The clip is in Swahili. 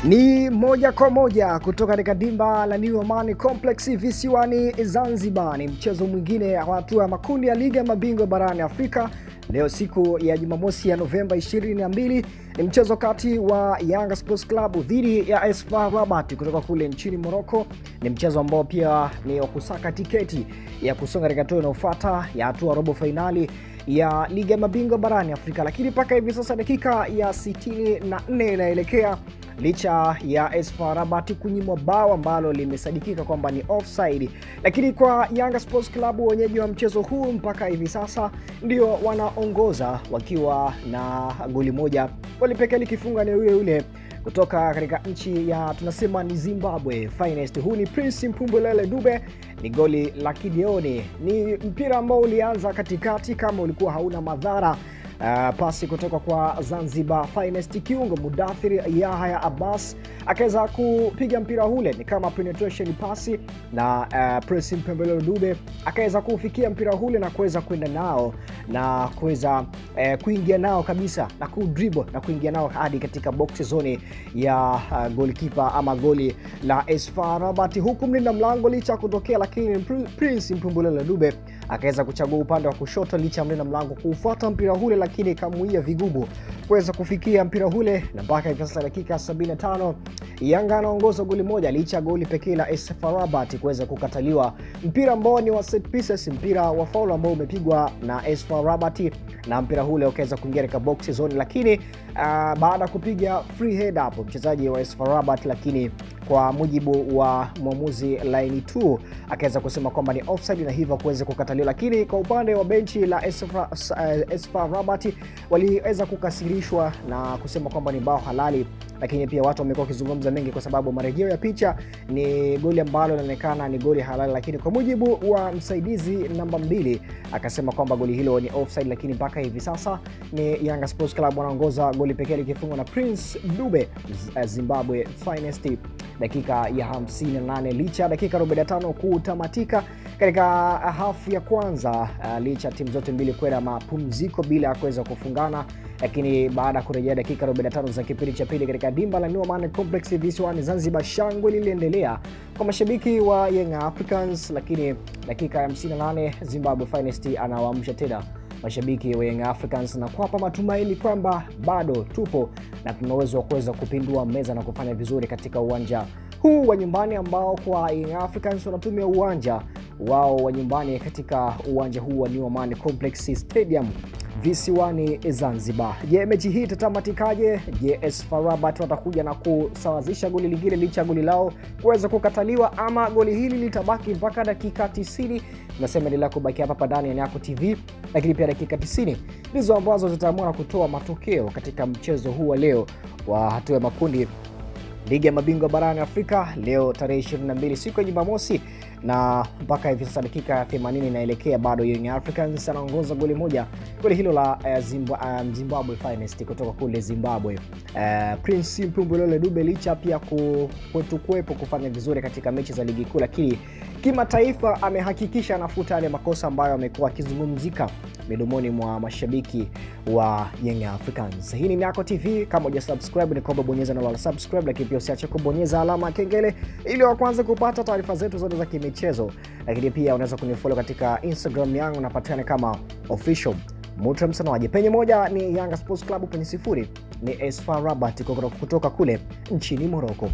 Ni moja kwa moja kutoka katika dimba la New Amaan Complex visiwani Zanzibar. Ni mchezo mwingine wa hatua ya makundi ya Ligi ya Mabingwa barani Afrika. Leo siku ya Jumamosi ya Novemba 22 ni mchezo kati wa Yanga Sports Club dhidi ya AS FAR Rabat kutoka kule nchini Morocco. Ni mchezo ambao pia ni wa kusaka tiketi ya kusonga katika hatua inayofuata ya hatua robo finali ya Ligi ya Mabingwa barani Afrika. Lakini mpaka hivi sasa dakika ya 64 inaelekea licha ya AS FAR Rabat kunyimwa bao ambalo limesadikika kwamba ni offside, lakini kwa Yanga Sports Club wenyeji wa mchezo huu mpaka hivi sasa ndio wanaongoza wakiwa na goli moja. Goli pekee likifunga ni yule kutoka katika nchi ya tunasema ni Zimbabwe Finest. Huu ni Prince Mpumbelele Dube, ni goli la kideoni. Ni mpira ambao ulianza katikati kama ulikuwa hauna madhara. Pasi kutoka kwa Zanzibar Finest kiungo Mudathir Yahya Abbas akaweza kupiga mpira ule ni kama penetration pasi, na Prince Mpumbelele Dube akaweza kufikia mpira ule na kuweza kwenda nao na kuweza kuingia nao kabisa na kudribble na kuingia nao hadi katika box zone ya goalkeeper ama goli la AS FAR Rabat, huku mlinda mlango licha kutokea, lakini Prince Mpumbelele Dube akaweza kuchagua upande wa kushoto licha mlinda mlango kufuata mpira ule, lakini kamuia vigumu kuweza kufikia mpira ule. Na mpaka hivi sasa dakika 75 Yanga anaongoza goli moja licha goli pekee la AS FAR Rabat kuweza kukataliwa. Mpira ambao ni wa set pieces, mpira wa foul ambao umepigwa na AS FAR Rabat, na mpira ule ukaweza kuingia katika box zone, lakini baada kupiga free head hapo mchezaji wa AS FAR Rabat, lakini kwa mujibu wa mwamuzi line 2 akaweza kusema kwamba ni offside na hivyo kuweza kukataliwa. Lakini kwa upande wa benchi la AS FAR Rabat waliweza kukasirishwa na kusema kwamba ni bao halali, lakini pia watu wamekuwa wakizungumza mengi kwa sababu marejeo ya picha ni goli ambalo linaonekana ni goli halali, lakini kwa mujibu wa msaidizi namba 2 akasema kwamba goli hilo ni offside. Lakini mpaka hivi sasa ni Yanga Sports Club wanaongoza goli pekee likifungwa na Prince Dube Zimbabwe Finest dakika ya 58 licha dakika 45 kutamatika katika hafu ya kwanza, licha timu zote mbili kwenda mapumziko bila kuweza kufungana. Lakini baada ya kurejea dakika 45 za kipindi cha pili katika dimba la New Amaan Complex visiwani Zanzibar, shangwe liliendelea kwa mashabiki wa Young Africans. Lakini dakika ya 58 Zimbabwe Finest anawaamsha tena mashabiki wa Young Africans na kuwapa matumaini kwamba bado tupo na tuna uwezo wa kuweza kupindua meza na kufanya vizuri katika uwanja huu wa nyumbani, ambao kwa Young Africans wanatumia uwanja wao wa nyumbani katika uwanja huu wa New Amaan Complex Stadium visiwani Zanzibar. Je, mechi hii tatamatikaje? Je, AS FAR Rabat watakuja na kusawazisha goli lingine licha goli lao kuweza kukataliwa, ama goli hili litabaki mpaka dakika 90? Nasema endelea kubaki hapa ndani ya Nyako TV, lakini pia dakika 90 ndizo ambazo zitaamua kutoa matokeo katika mchezo huu wa leo wa hatua ya makundi Ligi ya Mabingwa barani Afrika leo tarehe 22 siku ya Jumamosi. Na mpaka hivi sasa dakika 80 inaelekea bado Young Africans anaongoza goli moja, goli hilo la Zimbabwe Finest kutoka kule Zimbabwe. Prince Mpumbelele Dube licha pia kuwepo kufanya vizuri katika mechi za ligi kuu, lakini kimataifa amehakikisha anafuta yale makosa ambayo amekuwa akizungumzika midomoni mwa mashabiki wa Young Africans. Hii ni Nyako TV, kama hujasubscribe ni kwamba bonyeza neno la subscribe, lakini pia usiache kubonyeza alama ya kengele ili wa kwanza kupata taarifa zetu zote za kimichezo. Lakini pia unaweza kunifollow katika Instagram yangu, napatikana kama official Mutra Msanawaje. Penye moja ni Yanga Sports Club, penye 0 ni AS FAR Rabat kutoka kule nchini Morocco.